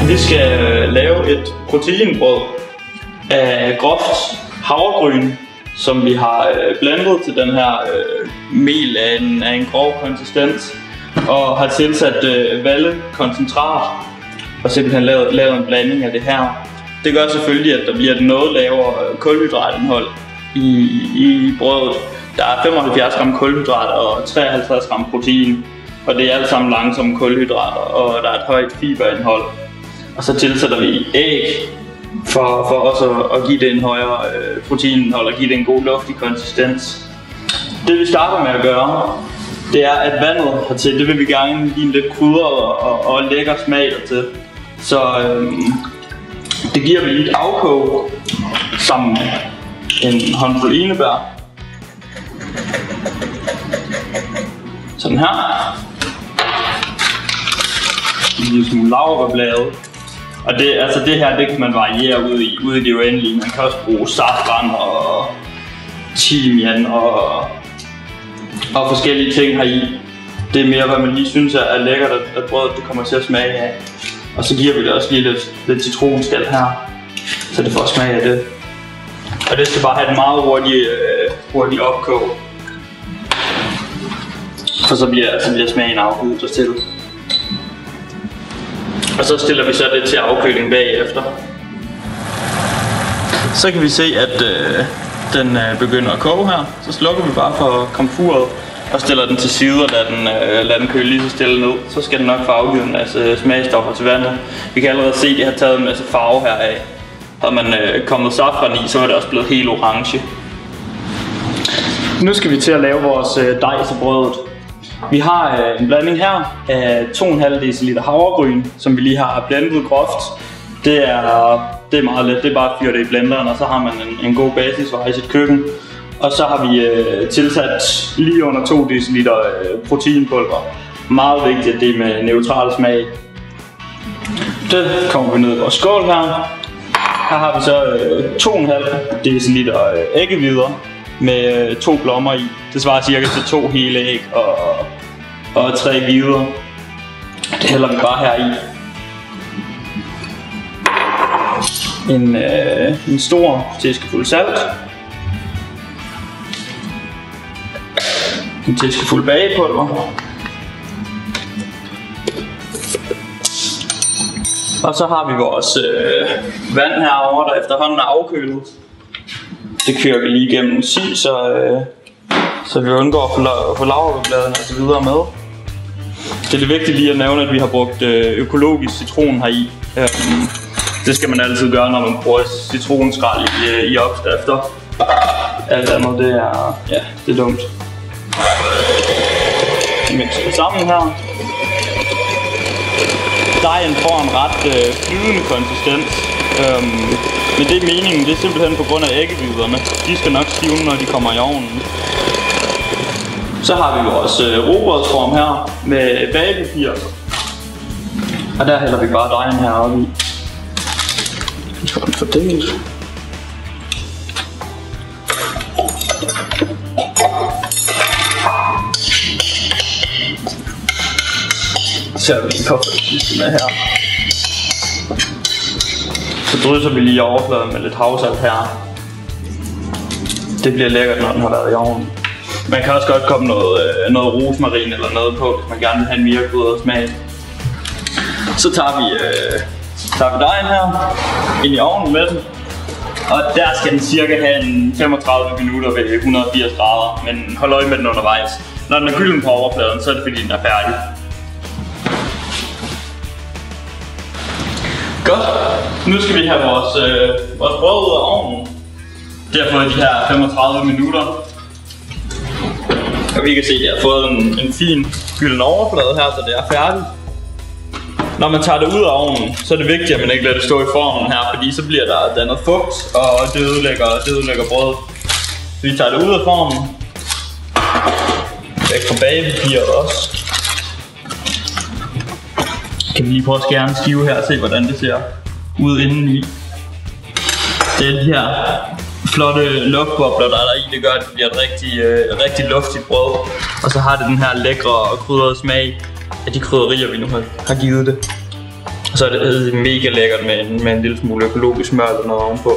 Vi skal lave et proteinbrød af groft havregryn, som vi har blandet til den her mel af en grov konsistens, og har tilsat vallekoncentrat og simpelthen lavet en blanding af det her. Det gør selvfølgelig, at der bliver et noget lavere kulhydratindhold i brødet. Der er 75 gram kulhydrat og 53 gram protein, og det er alt sammen langsomme kulhydrater, og der er et højt fiberindhold. Og så tilsætter vi æg for også at give det en højere proteinindhold og give det en god luftig konsistens. Det vi starter med at gøre, det er at vandet hertil, det vil vi gerne give en lidt krydret og lækker smag til. Så det giver vi et afkog sammen med en håndfuld enebær. Sådan her. En lille smule laurbærblade. Og det her, det kan man variere ude i det uendelige. Man kan også bruge safran og timian og forskellige ting heri. Det er mere, hvad man lige synes er lækkert, at brødet det kommer til at smage af. Og så giver vi det også lige lidt citronskal her, så det får smag af det. Og det skal bare have et meget hurtigt opkog. For så bliver smagen afgivet dertil. Og så stiller vi så det til afkøling bagefter. Så kan vi se, at den begynder at koge her. Så slukker vi bare for komfuret og stiller den til side og lader den køle lige så stille ned. Så skal den nok få afgivet en masse smagstoffer til vandet. Vi kan allerede se, at det har taget en masse farve heraf. Havde man kommet safran i, så var det også blevet helt orange. Nu skal vi til at lave vores dej til brødet. Vi har en blanding her af 2,5 dl havregryn, som vi lige har blandet groft. Det er meget let, det er bare at fyre det i blenderen, og så har man en god basisvare i sit køkken. Og så har vi tilsat lige under 2 dl proteinpulver. Meget vigtigt, at det er med neutral smag. Det kommer vi ned i vores skål her. Her har vi så 2,5 dl æggehvider med 2 blommer i. Det svarer cirka til 2 hele æg og 3 hvider. Det hælder vi bare her i. En stor teskefuld salt. En teskefuld bagepulver. Og så har vi vores vand herovre, der efterhånden er afkølet. Det kører vi lige igennem en sy, så vi undgår at få laurbærbladene og så videre med. Det er lidt vigtigt lige at nævne, at vi har brugt økologisk citron heri. Det skal man altid gøre, når man bruger citronskrald i opskrifter. Alt andet, det er dumt. Vi mixer det sammen her. Dejen får en ret flydende konsistens. Men det er meningen, det er simpelthen på grund af æggehviderne. De skal nok stivne, når de kommer i ovnen. Så har vi vores rugbrødsform her med bagepapir. Og der hælder vi bare dejen heroppe i. Vi får den fordelt. Så har vi en påfældselse med her. Så drysser vi lige overfladen med lidt havsalt her. Det bliver lækkert, når den har været i ovnen. Man kan også godt komme noget rosmarin eller noget på, hvis man gerne vil have en mere krydret smag. Så tager vi dejen her ind i ovnen med den. Og der skal den cirka have en 35 minutter ved 180 grader, men hold øje med den undervejs. Når den er gylden på overfladen, så er det fordi den er færdig. Godt. Nu skal vi have vores brød ud af ovnen. Det har fået de her 35 minutter. Og vi kan se, at det har fået en fin gylden overflade her, så det er færdigt. Når man tager det ud af ovnen, så er det vigtigt, at man ikke lader det stå i formen her, fordi så bliver der dannet fugt, og det ødelægger brødet. Så vi tager det ud af formen. Væk fra bagepapiret også. Kan vi lige prøve at skære en skive her og se, hvordan det ser ud indeni. Det er de her flotte luftbobler, der er der i. Det gør, at det bliver et rigtig luftigt brød. Og så har det den her lækre og krydrede smag af de krydderier, vi nu har givet det. Og så er det mega lækkert med en lille smule økologisk smør eller noget ovenpå.